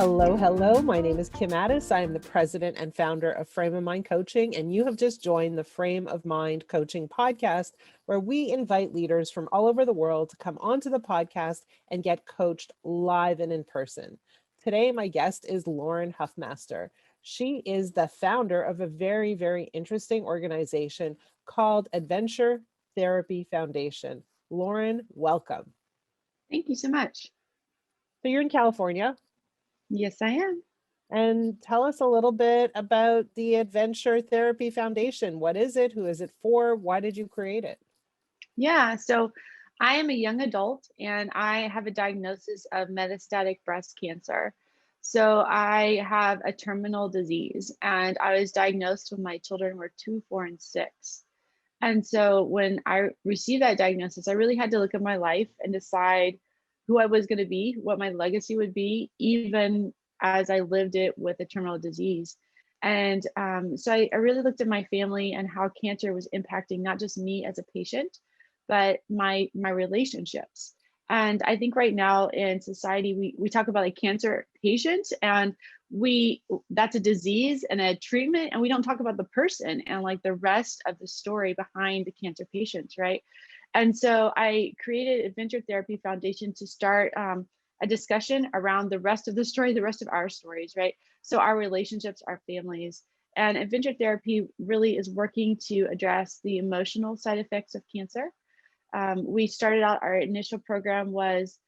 Hello, hello. My name is Kim Addis. I am the president and founder of Frame of Mind Coaching, and you have just joined the Frame of Mind Coaching podcast, where we invite leaders from all over the world to come onto the podcast and get coached live and in person. Today, my guest is Lauren Huffmaster. She is the founder of a very, very interesting organization called Adventure Therapy Foundation. Lauren, welcome. Thank you so much. So you're in California. Yes, I am. And tell us a little bit about the Adventure Therapy Foundation. What is it? Who is it for? Why did you create it? Yeah, so I am a young adult and I have a diagnosis of metastatic breast cancer. So I have a terminal disease and I was diagnosed when my children were 2, 4, and 6. And so when I received that diagnosis, I really had to look at my life and decide who I was going to be, what my legacy would be, even as I lived it with a terminal disease. And so I really looked at my family and how cancer was impacting not just me as a patient, but my relationships. And I think right now in society, we talk about a cancer patient and we that's a disease and a treatment, and we don't talk about the person and like the rest of the story behind the cancer patients, right? And so I created Adventure Therapy Foundation to start a discussion around the rest of the story, the rest of our stories, right? So our relationships, our families. And Adventure Therapy really is working to address the emotional side effects of cancer. We started out, our initial program was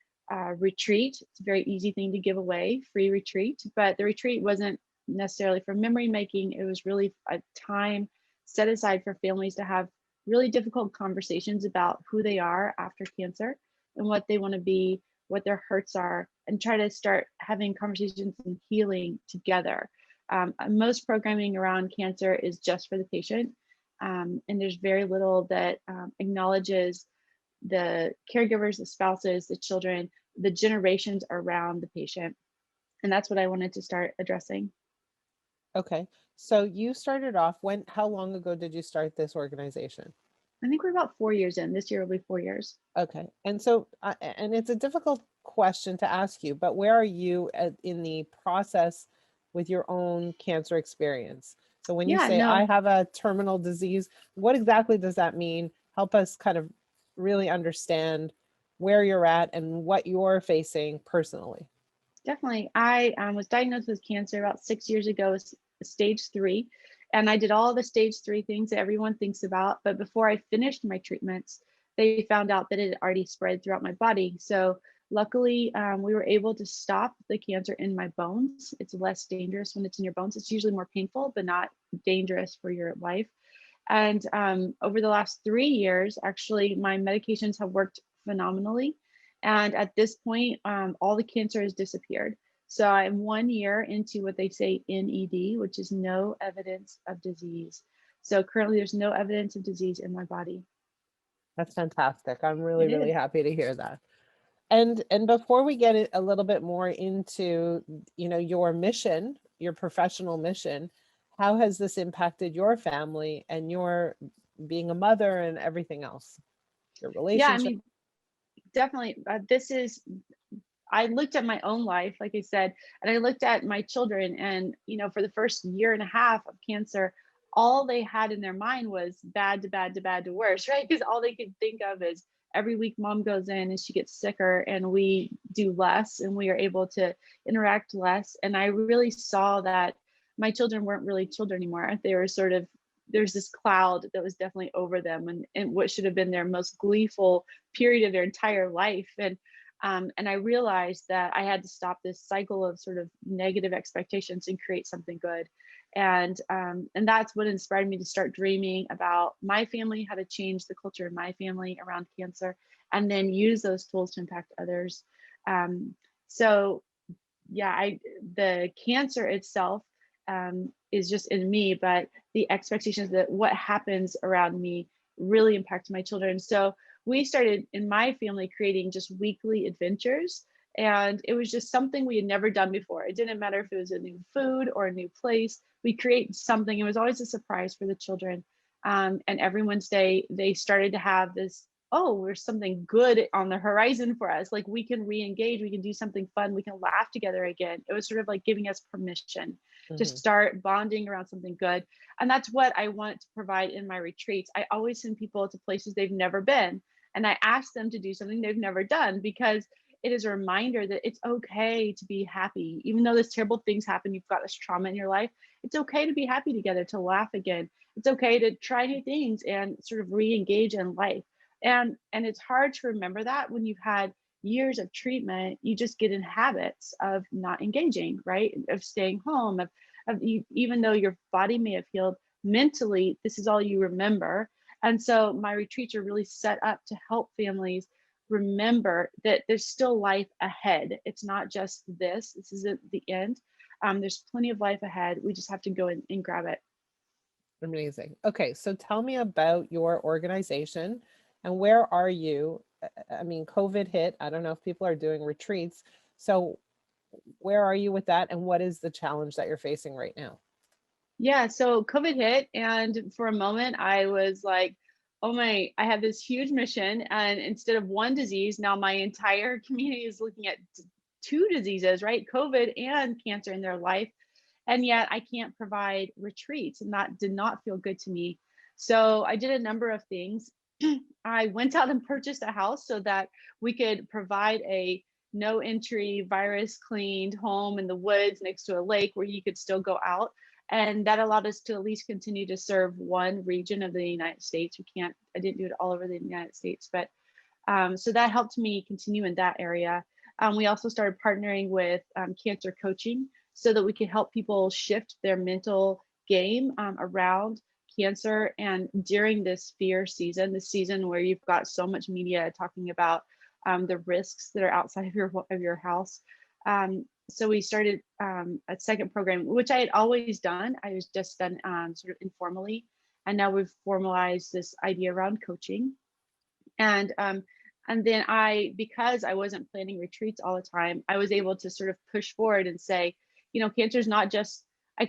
retreat. It's a very easy thing to give away, free retreat, but the retreat wasn't necessarily for memory making. It was really a time set aside for families to have really difficult conversations about who they are after cancer and what they want to be, what their hurts are, and try to start having conversations and healing together. Most programming around cancer is just for the patient. And there's very little that acknowledges the caregivers, the spouses, the children, the generations around the patient. And that's what I wanted to start addressing. Okay. So you started off how long ago did you start this organization? I think we're about 4 years in. This year will be 4 years. Okay. And so, and it's a difficult question to ask you, but where are you in the process with your own cancer experience? So when you Yeah, say I no, have a terminal disease, what exactly does that mean? Help us kind of really understand where you're at and what you're facing personally. definitely. I was diagnosed with cancer about 6 years ago, stage 3. And I did all the stage 3 things that everyone thinks about. But before I finished my treatments, they found out that it had already spread throughout my body. So luckily, we were able to stop the cancer in my bones. It's less dangerous when it's in your bones. It's usually more painful, but not dangerous for your life. And over the last 3 years, actually, my medications have worked phenomenally. And at this point, all the cancer has disappeared. So I'm 1 year into what they say NED, which is no evidence of disease. So currently, there's no evidence of disease in my body. That's fantastic. I'm really, It really is. happy to hear that. And before we get a little bit more into, your mission, your professional mission, how has this impacted your family and your being a mother and everything else, your Yeah, I relationship? mean, definitely. I looked at my own life, like I said, and I looked at my children, and for the first year and a half of cancer, all they had in their mind was bad to bad to bad to worse, right? Because all they could think of is every week mom goes in and she gets sicker, and we do less, and we are able to interact less. And I really saw that my children weren't really children anymore. They were sort of there's this cloud that was definitely over them, and what should have been their most gleeful period of their entire life. And I realized that I had to stop this cycle of sort of negative expectations and create something good. And that's what inspired me to start dreaming about my family, how to change the culture in my family around cancer, and then use those tools to impact others. Um, so yeah, the cancer itself is just in me, but the expectations that what happens around me really impacts my children. So we started in my family creating just weekly adventures. And it was just something we had never done before. It didn't matter if it was a new food or a new place. We create something. It was always a surprise for the children. And every Wednesday, they started to have this oh, there's something good on the horizon for us. Like we can re-engage, we can do something fun, we can laugh together again. It was sort of like giving us permission to Hmm. start bonding around something good. And that's what I want to provide in my retreats. I always send people to places they've never been. And I ask them to do something they've never done, because it is a reminder that it's okay to be happy. Even though this terrible things happen, you've got this trauma in your life, it's okay to be happy together, to laugh again. It's okay to try new things and sort of re-engage in life. And it's hard to remember that when you've had years of treatment. You just get in habits of not engaging, right? Of staying home, of you, even though your body may have healed, mentally this is all you remember. And so my retreats are really set up to help families remember that there's still life ahead. It's not just this isn't the end. There's plenty of life ahead. We just have to go and grab it. Amazing. Okay, so tell me about your organization and where are you? I mean, COVID hit. I don't know if people are doing retreats. So where are you with that? And what is the challenge that you're facing right now? Yeah, so COVID hit, and for a moment I was like, oh my, I have this huge mission. And instead of one disease, now my entire community is looking at two diseases, right? COVID and cancer in their life. And yet I can't provide retreats, and that did not feel good to me. So I did a number of things. I went out and purchased a house so that we could provide a no entry, virus cleaned home in the woods next to a lake where you could still go out. And that allowed us to at least continue to serve one region of the United States. I didn't do it all over the United States, but so that helped me continue in that area. We also started partnering with cancer coaching so that we could help people shift their mental game around cancer. And during this fear season, the season where you've got so much media talking about the risks that are outside of your house. So we started a second program, which I had always done. I was just done sort of informally, and now we've formalized this idea around coaching. And then because I wasn't planning retreats all the time, I was able to sort of push forward and say, cancer is not just, I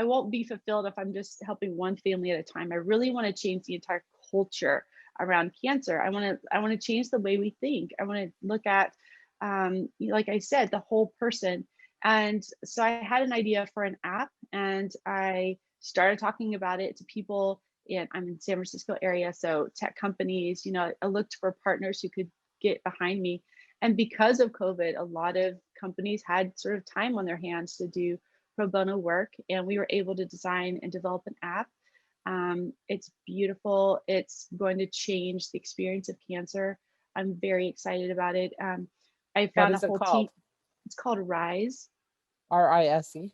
won't be fulfilled if I'm just helping one family at a time. I really want to change the entire culture around cancer. I want to change the way we think. I want to look at, like I said, the whole person. And so I had an idea for an app, and I started talking about it to people. And I'm in San Francisco area, so tech companies, I looked for partners who could get behind me. And because of COVID, a lot of companies had sort of time on their hands to do pro bono work, and we were able to design and develop an app. It's beautiful. It's going to change the experience of cancer. I'm very excited about it. I What found a is it whole team. called? It's called Rise. RISE.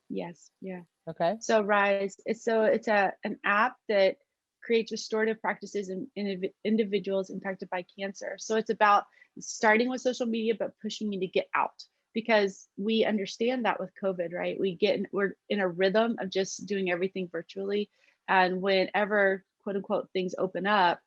Yes, yeah. Okay. So Rise, it's an app that creates restorative practices in individuals impacted by cancer. So it's about starting with social media, but pushing you to get out, because we understand that with COVID, right? We're in a rhythm of just doing everything virtually, and whenever quote unquote things open up,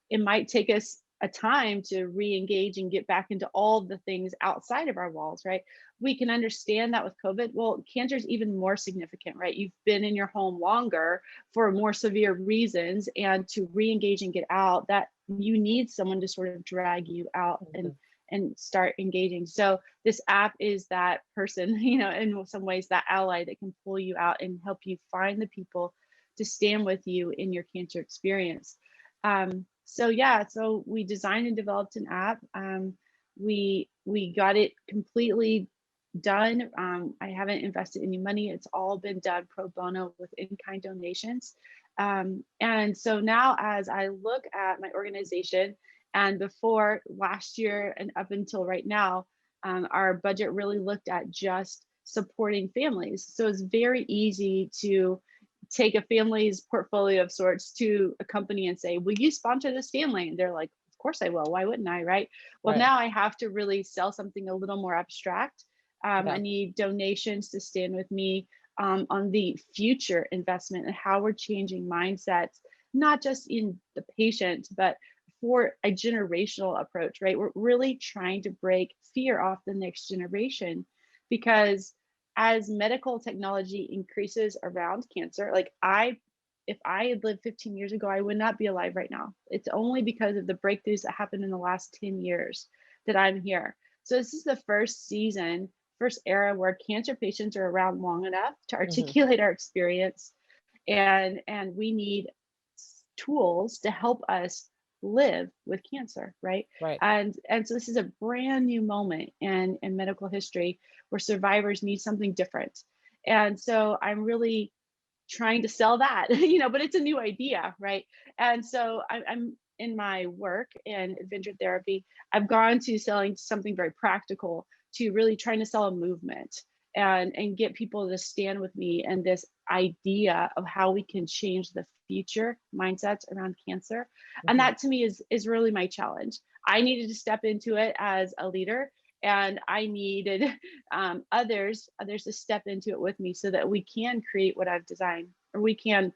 it might take us a time to re-engage and get back into all the things outside of our walls, right? We can understand that with COVID. Well, cancer is even more significant, right? You've been in your home longer for more severe reasons, and to re-engage and get out, that you need someone to sort of drag you out Mhm. and start engaging. So this app is that person, in some ways that ally that can pull you out and help you find the people to stand with you in your cancer experience. So yeah, so we designed and developed an app. We got it completely done. I haven't invested any money. It's all been done pro bono with in-kind donations. And so now, as I look at my organization, and before last year and up until right now, our budget really looked at just supporting families. So it's very easy to take a family's portfolio of sorts to a company and say, will you sponsor this family? And they're like, of course I will. Why wouldn't I? Right. Well, Right. now I have to really sell something a little more abstract. I Yeah. need donations to stand with me on the future investment and how we're changing mindsets, not just in the patient, but for a generational approach, right? We're really trying to break fear off the next generation, because as medical technology increases around cancer, like if I had lived 15 years ago, I would not be alive right now. It's only because of the breakthroughs that happened in the last 10 years that I'm here. So this is the first season, first era where cancer patients are around long enough to Hmm. articulate our experience, and we need tools to help us live with cancer, right? Right. And so this is a brand new moment in medical history where survivors need something different. And so I'm really trying to sell that, but it's a new idea, right? And so I'm in my work in adventure therapy, I've gone to selling something very practical to really trying to sell a movement and get people to stand with me and this idea of how we can change the future mindsets around cancer. And Hmm. that to me is really my challenge. I needed to step into it as a leader, and I needed others to step into it with me so that we can create what I've designed, or we can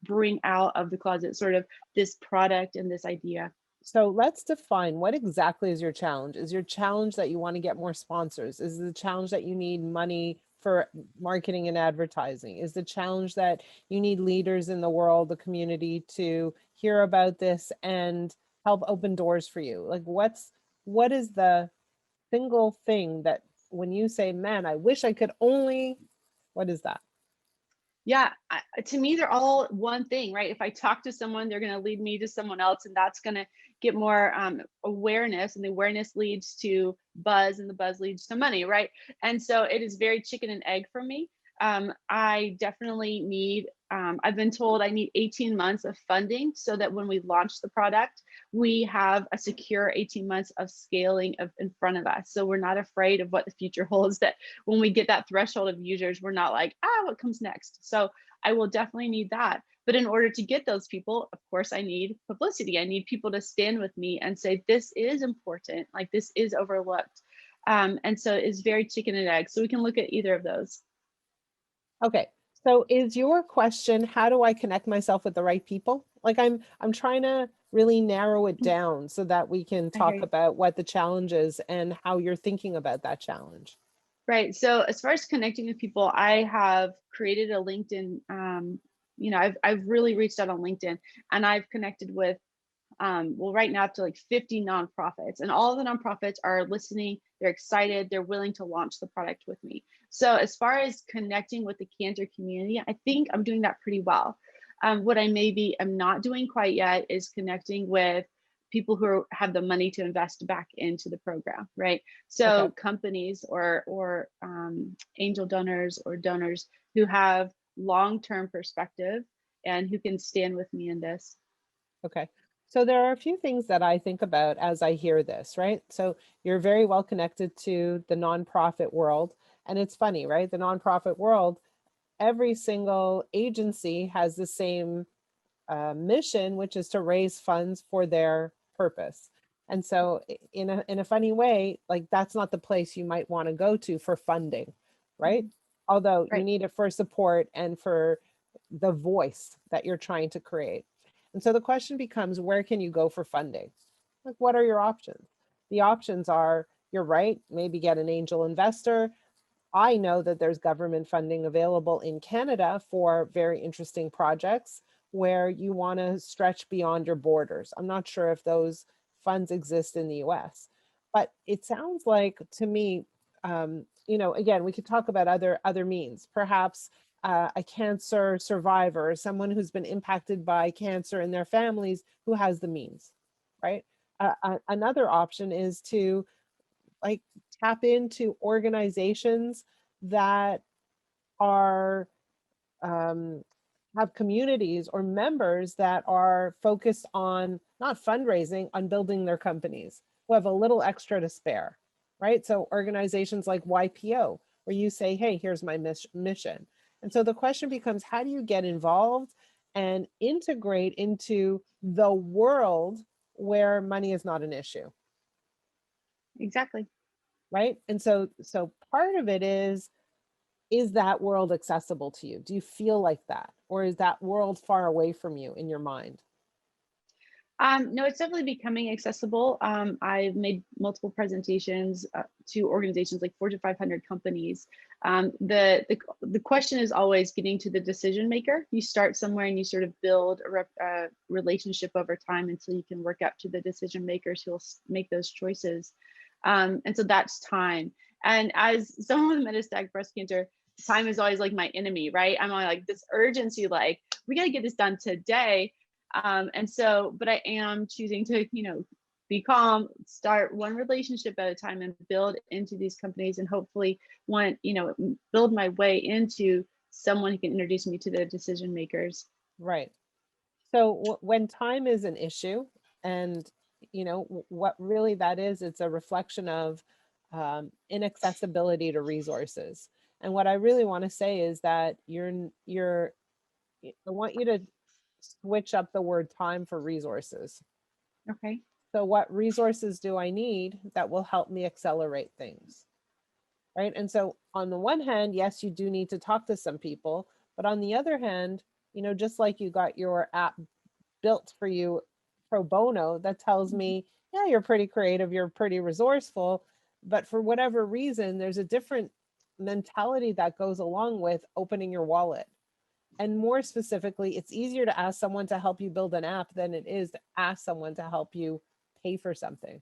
bring out of the closet sort of this product and this idea. So let's define what exactly is your challenge. Is your challenge that you want to get more sponsors? Is the challenge that you need money for marketing and advertising? Is the challenge that you need leaders in the world, the community to hear about this and help open doors for you? Like what is the single thing that when you say, man, I wish I could only, what is that? Yeah, to me, they're all one thing, right? If I talk to someone, they're going to lead me to someone else, and that's going to get more awareness, and the awareness leads to buzz, and the buzz leads to money, right? And so it is very chicken and egg for me. I definitely need, I've been told I need 18 months of funding so that when we launch the product, we have a secure 18 months of scaling in front of us. So we're not afraid of what the future holds, that when we get that threshold of users, we're not like, what comes next? So I will definitely need that. But in order to get those people, of course, I need publicity. I need people to stand with me and say, this is important, like this is overlooked. And so it's very chicken and egg. So we can look at either of those. Okay. So is your question, how do I connect myself with the right people? Like I'm trying to really narrow it down so that we can I hear talk you. about what the challenge is and how you're thinking about that challenge. Right. So as far as connecting with people, I have created a LinkedIn. I've really reached out on LinkedIn, and I've connected with well, right now up to like 50 nonprofits, and all of the nonprofits are listening. They're excited. They're willing to launch the product with me. So as far as connecting with the cancer community, I think I'm doing that pretty well. What I maybe am not doing quite yet is connecting with people who have the money to invest back into the program, right? Okay. So companies or angel donors or donors who have long-term perspective and who can stand with me in this. Okay. So there are a few things that I think about as I hear this, right? So you're very well connected to the nonprofit world. And it's funny, right? The nonprofit world, every single agency has the same mission, which is to raise funds for their purpose. And so in a funny way, like that's not the place you might want to go to for funding, right? Mhm. Although you Right. need it for support and for the voice that you're trying to create. And so the question becomes, where can you go for funding? Like, what are your options? The options are, you're right, maybe get an angel investor. I know that there's government funding available in Canada for very interesting projects where you want to stretch beyond your borders. I'm not sure if those funds exist in the US, but it sounds like to me, again, we could talk about other means, perhaps a cancer survivor, someone who's been impacted by cancer in their families who has the means, right? Another option is to like tap into organizations that are um, have communities or members that are focused on not fundraising, on building their companies, who have a little extra to spare, right? So organizations like YPO, where you say, hey, here's my mission. And so the question becomes, how do you get involved and integrate into the world where money is not an issue? Exactly. Right. And so part of it is that world accessible to you? Do you feel like that? Or is that world far away from you in your mind? No, it's definitely becoming accessible. I've made multiple presentations to organizations like Fortune 500 companies. The question is always getting to the decision maker. You start somewhere and you sort of build a relationship over time until you can work up to the decision makers who will make those choices. And so that's time. And as someone with metastatic breast cancer, time is always like my enemy, right? I'm on like this urgency, like we got to get this done today. And so, but I am choosing to, be calm, start one relationship at a time and build into these companies and hopefully build my way into someone who can introduce me to the decision makers. Right. So when time is an issue, and what really that is, it's a reflection of inaccessibility to resources. And what I really want to say is that I want you to switch up the word time for resources. Okay. So what resources do I need that will help me accelerate things? Right. And so on the one hand, yes, you do need to talk to some people, but on the other hand, just like you got your app built for you pro bono, that tells Mhm. me, yeah, you're pretty creative, you're pretty resourceful, but for whatever reason, there's a different mentality that goes along with opening your wallet. And more specifically, it's easier to ask someone to help you build an app than it is to ask someone to help you pay for something.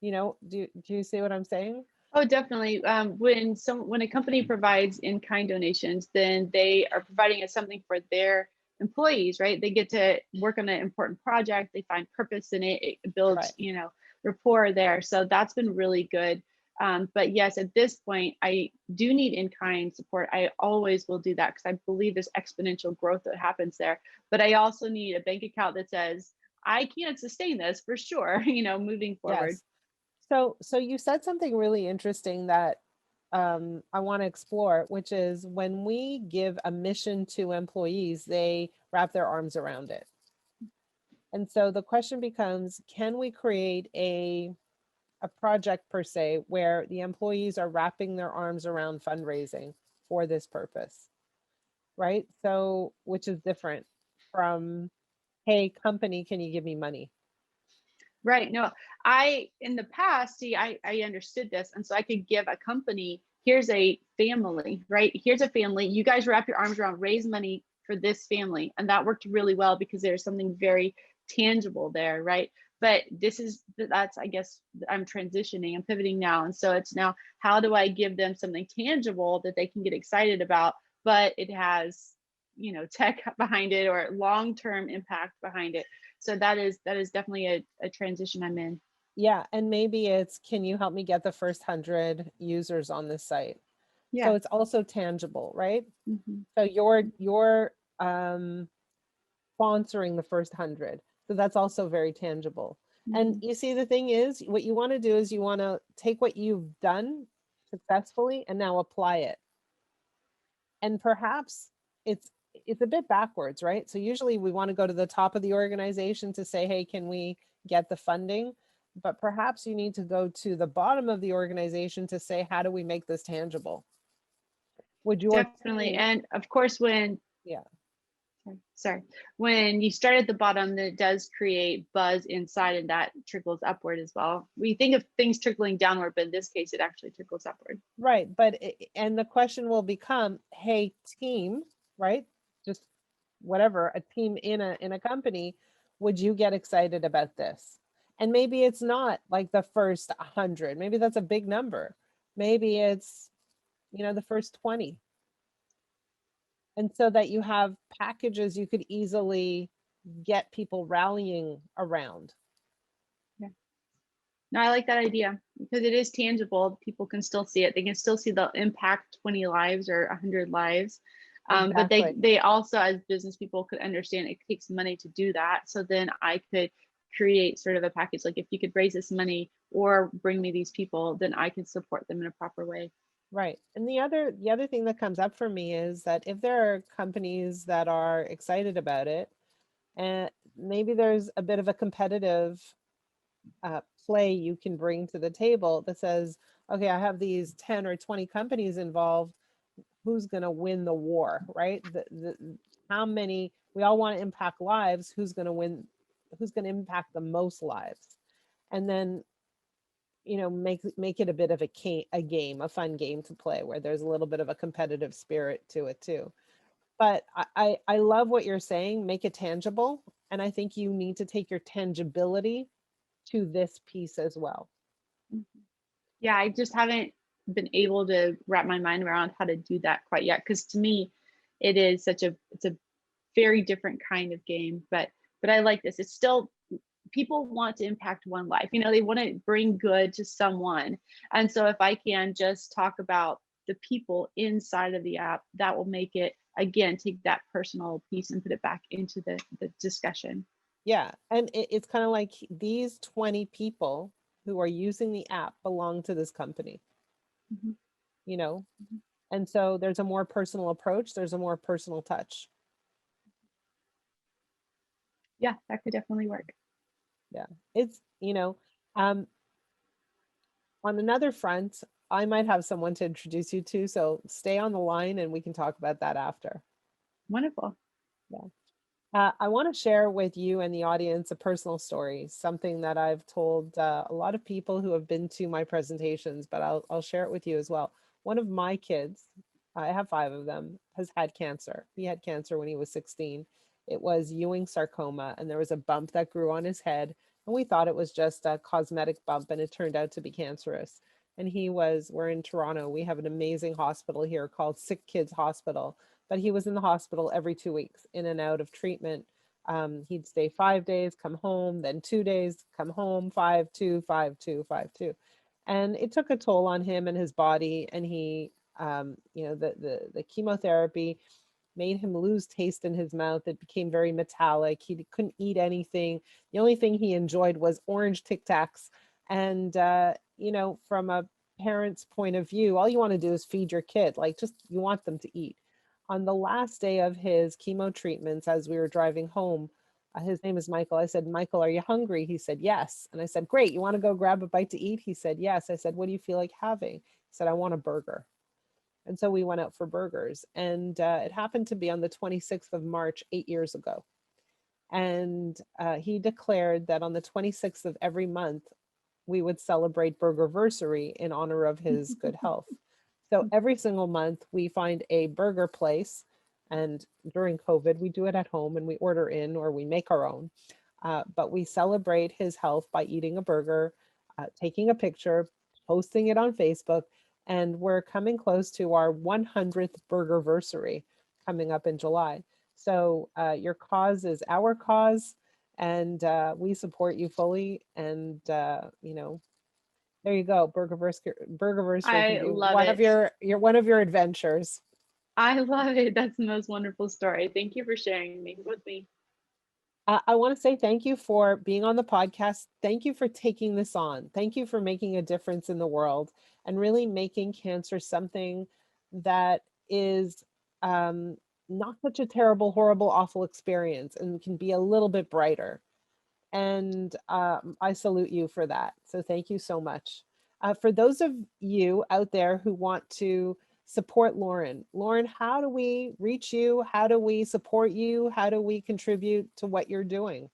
Do you see what I'm saying? Oh, definitely. When a company provides in-kind donations, then they are providing us something for their employees, right? They get to work on an important project. They find purpose in it. It builds, Right. rapport there. So that's been really good. But yes, at this point, I do need in-kind support. I always will do that because I believe there's exponential growth that happens there. But I also need a bank account that says I can't sustain this for sure, moving forward. Yes. So you said something really interesting that I want to explore, which is when we give a mission to employees, they wrap their arms around it. And so the question becomes, can we create a project per se where the employees are wrapping their arms around fundraising for this purpose, right? So, which is different from, hey, company, can you give me money? Right. No, in the past, see, I understood this. And so I could give a company, here's a family, right? Here's a family. You guys wrap your arms around, raise money for this family. And that worked really well because there's something very tangible there, right? But that's, I guess, I'm transitioning, I'm pivoting now. And so it's now, how do I give them something tangible that they can get excited about, but it has, tech behind it or long-term impact behind it. So that is definitely a transition I'm in. Yeah, and maybe it's, can you help me get the first 100 users on this site? So Yeah. it's also tangible, right? Mhm. So you're sponsoring the first 100. So that's also very tangible. And Mhm. you see, the thing is, what you want to do is you want to take what you've done successfully and now apply it. And perhaps it's a bit backwards, right? So usually we want to go to the top of the organization to say, hey, can we get the funding? But perhaps you need to go to the bottom of the organization to say, how do we make this tangible? Would your Definitely. team, And of course, yeah, sorry, when you start at the bottom, that does create buzz inside and that trickles upward as well. We think of things trickling downward, but in this case, it actually trickles upward. right. But, and the question will become, hey, team, right? Just whatever, a team in a company, would you get excited about this? And maybe it's not like the first 100, maybe that's a big number, maybe it's the first 20. And so that you have packages you could easily get people rallying around. Yeah. No, I like that idea because it is tangible. People can still see it. They can still see the impact 20 lives or 100 lives. But they Exactly. they also, as business people, could understand it takes money to do that. So then I could create sort of a package like if you could raise this money or bring me these people, then I can support them in a proper way. Right. And the other thing that comes up for me is that if there are companies that are excited about it, and maybe there's a bit of a competitive play you can bring to the table that says, okay, I have these 10 or 20 companies involved. Who's going to win the war, right? How many, we all want to impact lives. Who's going to win? who's going to impact the most lives. And then, make it a bit of a game, a fun game to play where there's a little bit of a competitive spirit to it too. But I love what you're saying, make it tangible. And I think you need to take your tangibility to this piece as well. Yeah, I just haven't been able to wrap my mind around how to do that quite yet. Because to me, it's a very different kind of game. But I like this. It's still, people want to impact one life. They want to bring good to someone. And so if I can just talk about the people inside of the app, that will make it, again, take that personal piece and put it back into the discussion. Yeah. And it's kind of like these 20 people who are using the app belong to this company, Mhm. you know? Mhm. And so there's a more personal approach, there's a more personal touch. Yeah, that could definitely work. Yeah. It's, um, on another front, I might have someone to introduce you to. So stay on the line and we can talk about that after. Wonderful. Yeah. I want to share with you and the audience a personal story, something that I've told a lot of people who have been to my presentations, but I'll share it with you as well. One of my kids, I have 5 of them, has had cancer. He had cancer when he was 16. It was Ewing sarcoma, and there was a bump that grew on his head, and we thought it was just a cosmetic bump, and it turned out to be cancerous. And we're in Toronto. We have an amazing hospital here called Sick Kids Hospital, but he was in the hospital every 2 weeks, in and out of treatment. He'd stay 5 days, come home, then 2 days, come home, 5-2, 5-2, 5-2. And it took a toll on him and his body. And the chemotherapy made him lose taste in his mouth. It became very metallic. He couldn't eat anything. The only thing he enjoyed was orange Tic Tacs. And, from a parent's point of view, all you want to do is feed your kid. Like, just you want them to eat. On the last day of his chemo treatments, as we were driving home, his name is Michael. I said, Michael, are you hungry? He said, yes. And I said, great. You want to go grab a bite to eat? He said, yes. I said, what do you feel like having? He said, I want a burger. And so we went out for burgers. And it happened to be on the 26th of March, 8 years ago. And he declared that on the 26th of every month, we would celebrate Burgerversary in honor of his good health. So every single month, we find a burger place. And during COVID, we do it at home and we order in or we make our own. But we celebrate his health by eating a burger, taking a picture, posting it on Facebook, and we're coming close to our 100th Burgerversary coming up in July. So your cause is our cause, and we support you fully. And there you go. Burgerversary can I be love one of it. your one of your adventures. I love it. That's the most wonderful story. Thank you for sharing me with me. I want to say thank you for being on the podcast. Thank you for taking this on. Thank you for making a difference in the world and really making cancer something that is um, not such a terrible, horrible, awful experience and can be a little bit brighter. And I salute you for that. So thank you so much. For those of you out there who want to support Lauren, how do we reach you? How do we support you? How do we contribute to what you're doing?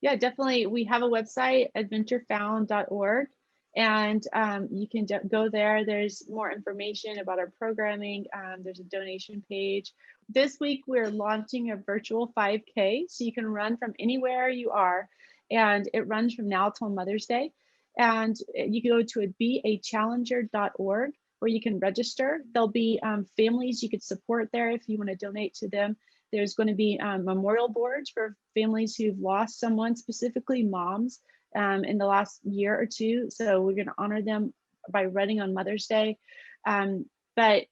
Yeah, definitely. We have a website, adventurefound.org, and you can go there. There's more information about our programming. There's a donation page. This week, we're launching a virtual 5K, so you can run from anywhere you are, and it runs from now till Mother's Day. And you can go to beachallenger.org where you can register. There'll be families you could support there if you want to donate to them. There's going to be memorial boards for families who've lost someone, specifically moms, in the last year or two. So we're going to honor them by running on Mother's Day. But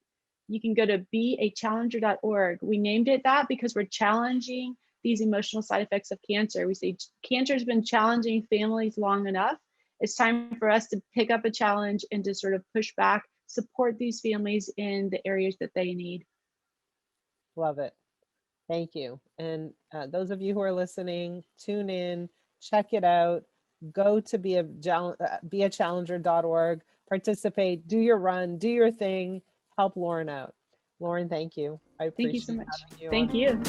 you can go to beachallenger.org. We named it that because we're challenging these emotional side effects of cancer. We say cancer has been challenging families long enough. It's time for us to pick up a challenge and to sort of push back, support these families in the areas that they need. Love it. Thank you. And those of you who are listening, tune in, check it out, go to beachallenger.org, participate, do your run, do your thing, help Lauren out. Lauren, thank you. I Thank you so appreciate much. having you Thank on. you.